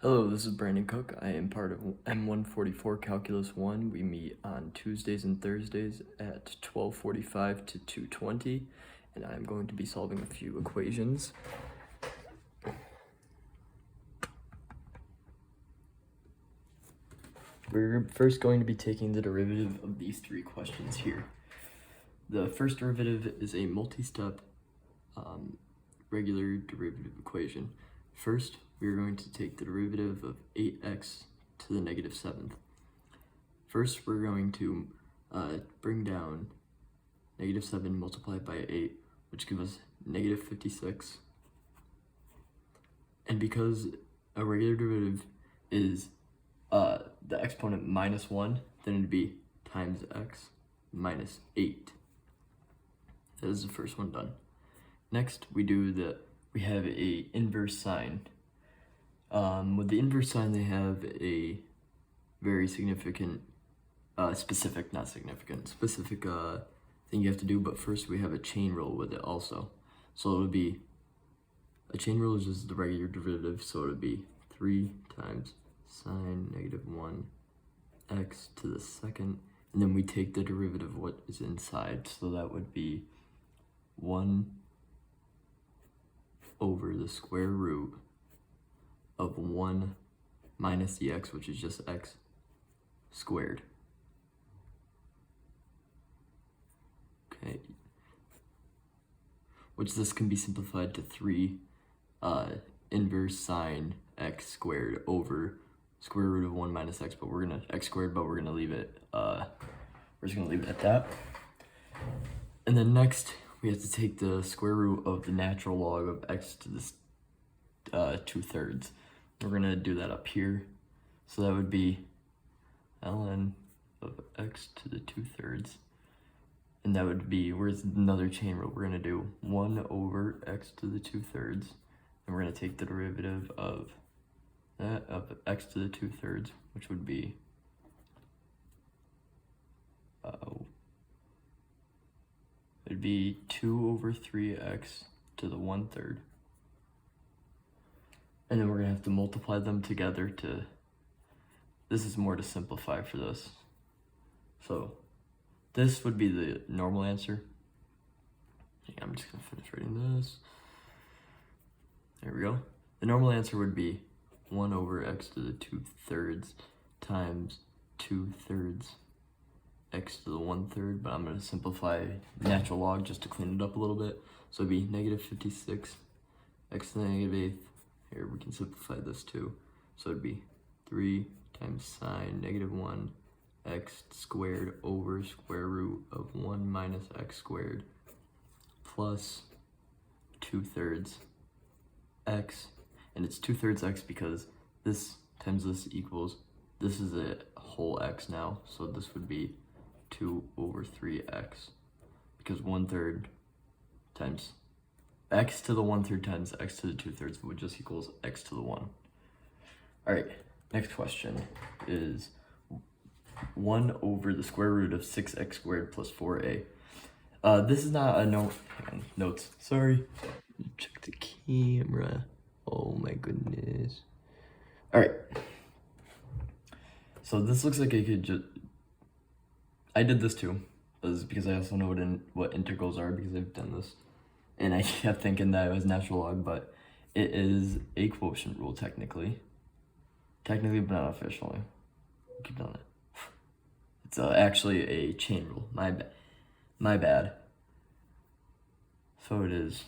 Hello, this is Brandon Cook. I am part of M144 Calculus 1. We meet on Tuesdays and Thursdays at 12:45 to 2:20, and I'm going to be solving a few equations. We're first going to be taking the derivative of these three questions here. The first derivative is a multi-step regular derivative equation. First, we're going to take the derivative of 8x to the negative 7th. First, we're going to bring down negative 7 multiplied by 8, which gives us negative 56. And because a regular derivative is the exponent minus 1, then it'd be times x minus 8. That is the first one done. Next, we have a inverse sign. With the inverse sign, they have a very significant, specific thing you have to do, but first we have a chain rule with it also. So it would be, a chain rule is just the regular derivative, so it would be 3 times sine negative 1 x to the second, and then we take the derivative of what is inside, so that would be 1 over the square root of 1 minus the x, which is just x squared. Okay, which this can be simplified to 3 inverse sine x squared over square root of 1 minus x, but we're gonna x squared, but we're gonna leave it, we're just gonna leave it at that. And then next, we have to take the square root of the natural log of x to the 2/3. We're gonna do that up here. So that would be ln of x to the 2/3. And that would be, where's another chain rule? We're gonna do 1 over x to the 2/3. And we're gonna take the derivative of that of x to the 2/3, which would be it'd be 2 over 3x to the 1/3. And then we're gonna have to multiply them together to, this is more to simplify for this. So this would be the normal answer. I'm just gonna finish writing this. There we go. The normal answer would be 1 over x to the 2/3 times 2/3 x to the 1/3, but I'm going to simplify natural log just to clean it up a little bit. So it'd be negative 56 x to the negative 8th. Here we can simplify this too. So it'd be 3 times sine negative 1 x squared over square root of 1 minus x squared plus 2/3 x, and it's 2/3 x because this times this equals, this is a whole x now, so this would be 2 over 3x, because 1/3 times x to the 1/3 times x to the 2/3 would just equals x to the 1. All right, next question is 1 over the square root of 6x squared plus 4a. This is not a note, hang on, notes, sorry. Check the camera. Oh my goodness. All right. So this looks like I could just, I did this too. This is because I also know what integrals are because I've done this. And I kept thinking that it was natural log, but it is a quotient rule technically. Technically, but not officially. Keep doing it. It's actually a chain rule. My bad. So it is,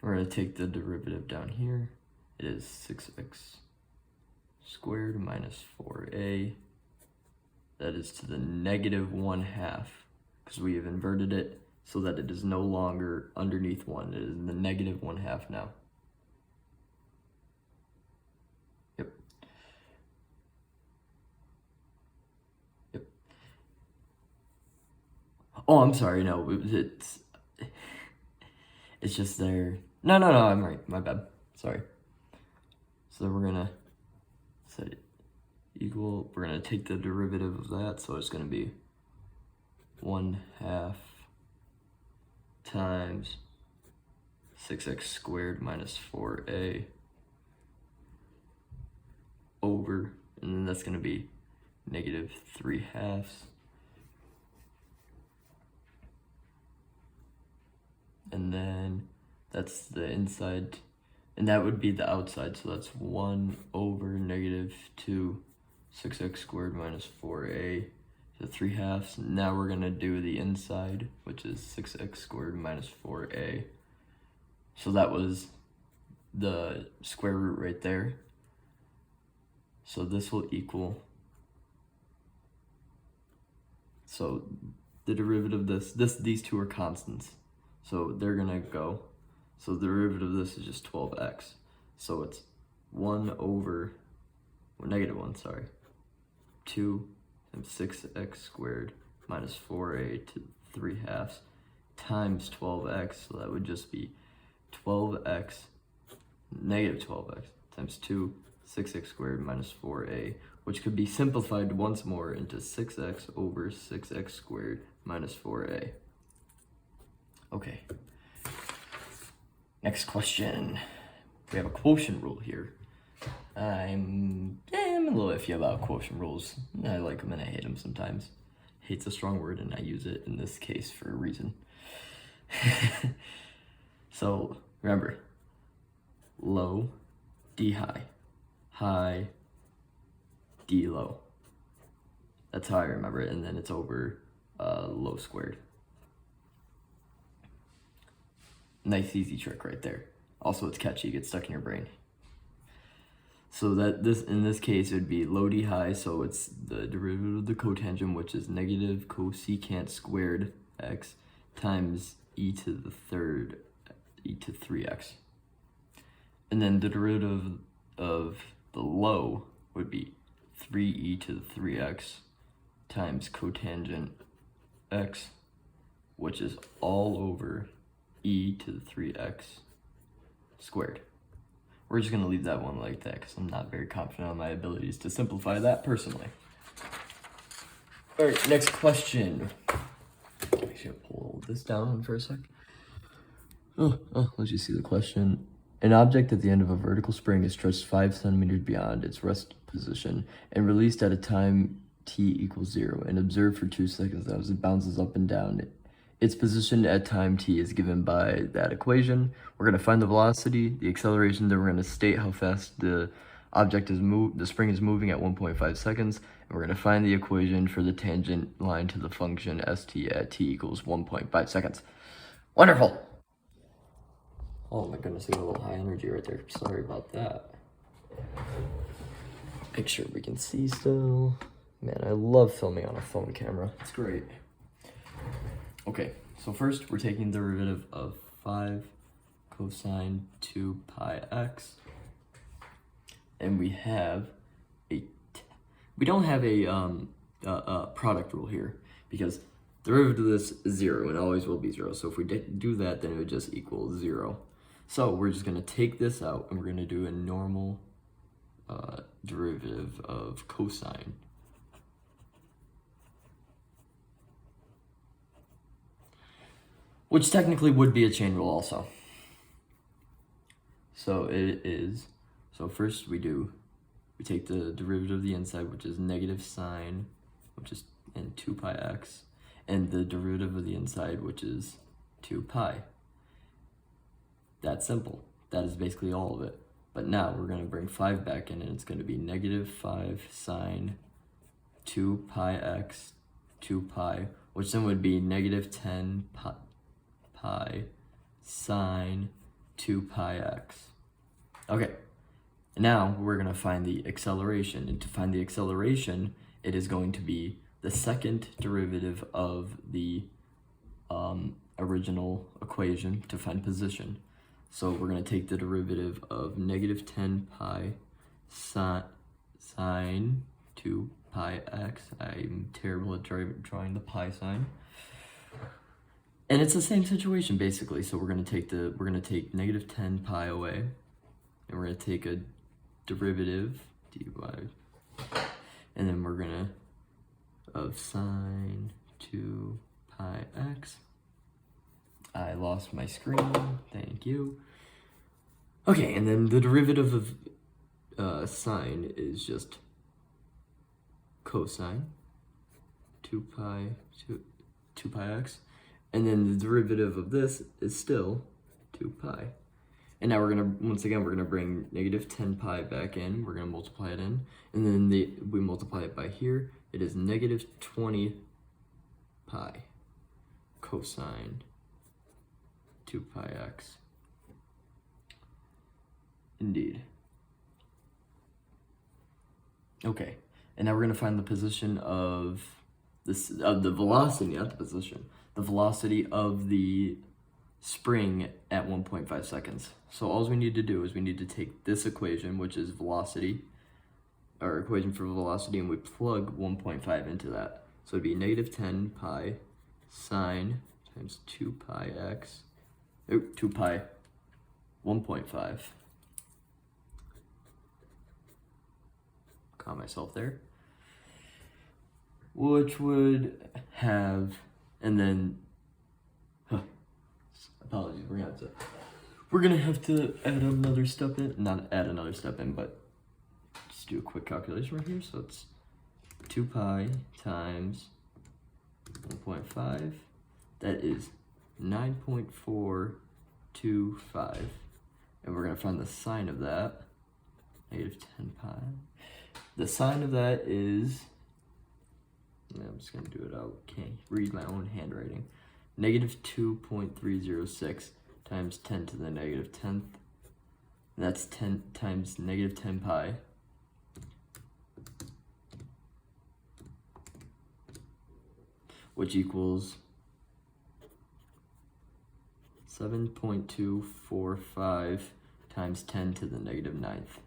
we're going to take the derivative down here. It is 6x squared minus 4a. That is to the negative 1/2, because we have inverted it so that it is no longer underneath 1. It is in the negative 1/2 now. Yep. Oh, I'm sorry, no, it's just there. No, I'm right, my bad, sorry. So we're gonna set it equal, we're gonna take the derivative of that, so it's gonna be 1/2 times 6x squared minus 4a that's going to be negative 3/2. And then that's the inside, and that would be the outside, so that's 1 over negative 2 6x squared minus 4a to 3/2. Now we're going to do the inside, which is 6x squared minus 4a. So that was the square root right there. So this will equal, so the derivative of these two are constants. So they're gonna go, so the derivative of this is just 12x. So it's 1 over, or negative 1, sorry, 2 times 6x squared minus 4a to 3/2 times 12x. So that would just be 12x, negative 12x times 2 6x squared minus 4a, which could be simplified once more into 6x over 6x squared minus 4a. Okay. Next question. We have a quotient rule here. I'm a little iffy about quotient rules. I like them and I hate them sometimes. Hate's a strong word, and I use it in this case for a reason. So remember, low, d high, high, d low. That's how I remember it, and then it's over low squared. Nice easy trick right there. Also, it's catchy, it gets stuck in your brain. So that in this case it would be low d high, so it's the derivative of the cotangent, which is negative cosecant squared x times e to the third e to 3x. And then the derivative of the low would be 3e to the 3x times cotangent x, which is all over e to the 3x squared. We're just going to leave that one like that because I'm not very confident on my abilities to simplify that personally. All right, next question. Actually, I'll pull this down for a sec. Let's just see the question. An object at the end of a vertical spring is stretched 5 centimeters beyond its rest position and released at a time t equals 0 and observed for 2 seconds as it bounces up and down. Its position at time t is given by that equation. We're going to find the velocity, the acceleration, then we're going to state how fast the object is the spring is moving at 1.5 seconds, and we're going to find the equation for the tangent line to the function st at t equals 1.5 seconds. Wonderful! Oh my goodness, I got a little high energy right there. Sorry about that. Make sure we can see still. Man, I love filming on a phone camera. It's great. Okay, so first we're taking the derivative of 5 cosine 2 pi x. And we have we don't have a product rule here because the derivative of this is 0 and always will be 0. So if we do that, then it would just equal 0. So we're just going to take this out and we're going to do a normal derivative of cosine. Which technically would be a chain rule also. So it is, so first we take the derivative of the inside, which is negative sine, which is in 2 pi x, and the derivative of the inside, which is 2 pi. That's simple. That is basically all of it. But now we're going to bring 5 back in, and it's going to be negative 5 sine 2 pi x 2 pi, which then would be negative 10 pi sine 2 pi x. Okay, now we're going to find the acceleration, and to find the acceleration, it is going to be the second derivative of the original equation to find position. So we're going to take the derivative of negative 10 pi sine 2 pi x. I'm terrible at drawing the pi sign. And it's the same situation basically. So we're going to take negative 10 pi away, and we're going to take a derivative dy, and then we're going to of sine 2 pi x. I lost my screen. Thank you. Okay, and then the derivative of sine is just cosine 2 pi x, and then the derivative of this is still 2 pi. And now we're gonna, once again, we're gonna bring negative 10 pi back in, we're gonna multiply it in, and then we multiply it by here, it is negative 20 pi cosine 2 pi x. Indeed. Okay, and now we're gonna find the position of this, the velocity, not the position, the velocity of the spring at 1.5 seconds. So all we need to do is we need to take this equation, which is velocity, our equation for velocity, and we plug 1.5 into that. So it'd be negative 10 pi sine times 2 pi x, 2 pi 1.5. Caught myself there. Which would have, and then, apologies, we're gonna have to add another step in, not add another step in, but just do a quick calculation right here. So it's 2 pi times 1.5, that is 9.425, and we're gonna find the sine of that, negative 10 pi. The sine of that is, I'm just gonna do it out, can't read my own handwriting, negative 2.306 times 10 to the negative 10th, that's 10 times negative 10 pi, which equals 7.245 times 10 to the negative 9th.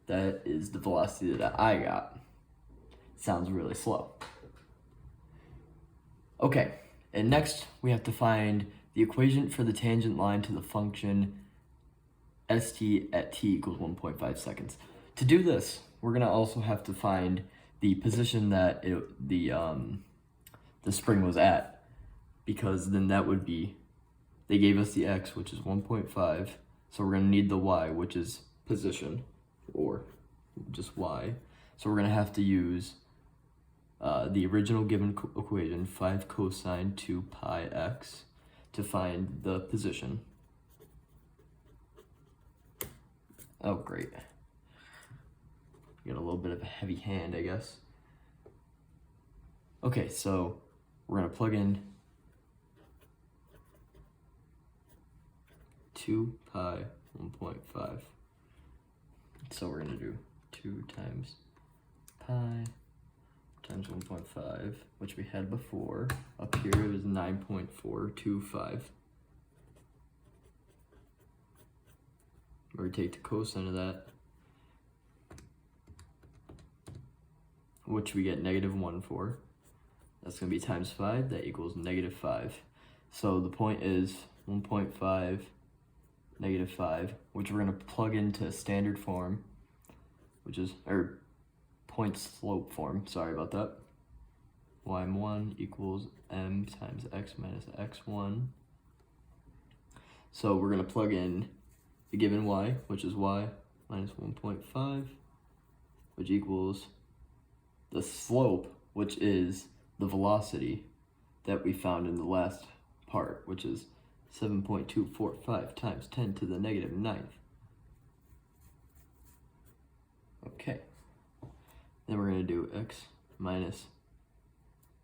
That is the velocity that I got. Sounds really slow. Okay, and next we have to find the equation for the tangent line to the function st at t equals 1.5 seconds. To do this, we're gonna also have to find the position that the spring was at, because then that would be, they gave us the x, which is 1.5, so we're gonna need the y, which is position, or just y. So we're gonna have to use the original given equation, 5 cosine 2 pi x, to find the position. Oh, great. Got a little bit of a heavy hand, I guess. Okay, so we're gonna plug in 2 pi 1.5. So we're gonna do 2 times pi times 1.5, which we had before. Up here it was 9.425. We're gonna take the cosine of that, which we get negative 1 for. That's gonna be times 5, that equals negative 5. So the point is 1.5, negative 5, which we're gonna plug into standard form, which is, or point slope form, sorry about that. y1 equals m times x minus x1. So we're gonna plug in the given y, which is y minus 1.5, which equals the slope, which is the velocity that we found in the last part, which is 7.245 times 10 to the negative 9th. Okay. Then we're going to do x minus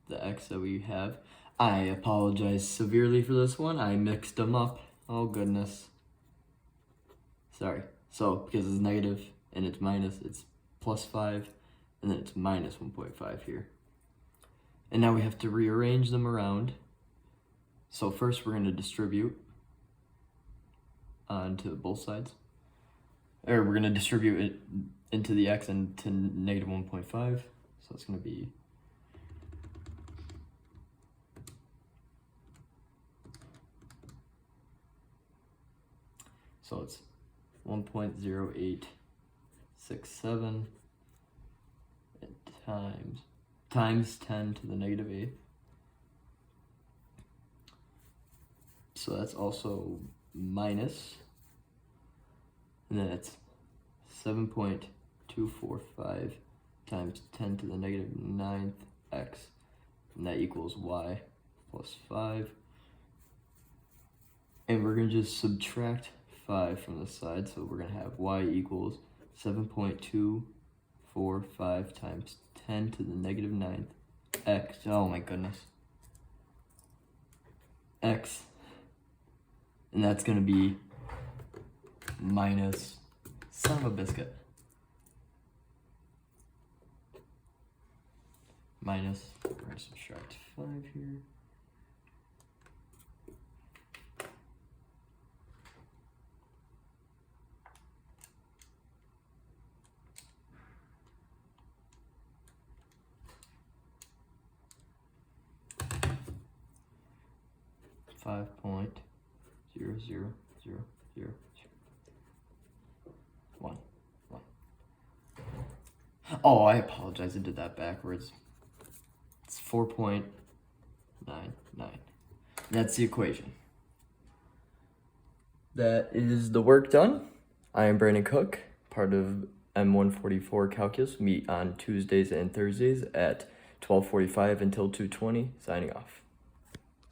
the x that we have. I apologize severely for this one. I mixed them up. Oh, goodness. Sorry. So, because it's negative and it's minus, it's plus 5, and then it's minus 1.5 here. And now we have to rearrange them around. So first we're going to distribute onto both sides. Or we're going to distribute it into the x and to negative 1.5. So it's going to be so it's 1.0867 times 10 to the negative 8th. So that's also minus, and then it's 7.245 times 10 to the negative 9th x, and that equals y plus 5. And we're going to just subtract 5 from the side, so we're going to have y equals 7.245 times 10 to the negative 9th x. Oh my goodness. X. And that's going to be minus, son of a biscuit, minus, we're going to subtract 5 here. $5.00001. Oh, I apologize. I did that backwards. It's 4.99. That's the equation. That is the work done. I am Brandon Cook, part of M144 Calculus. Meet on Tuesdays and Thursdays at 12:45 until 2:20. Signing off.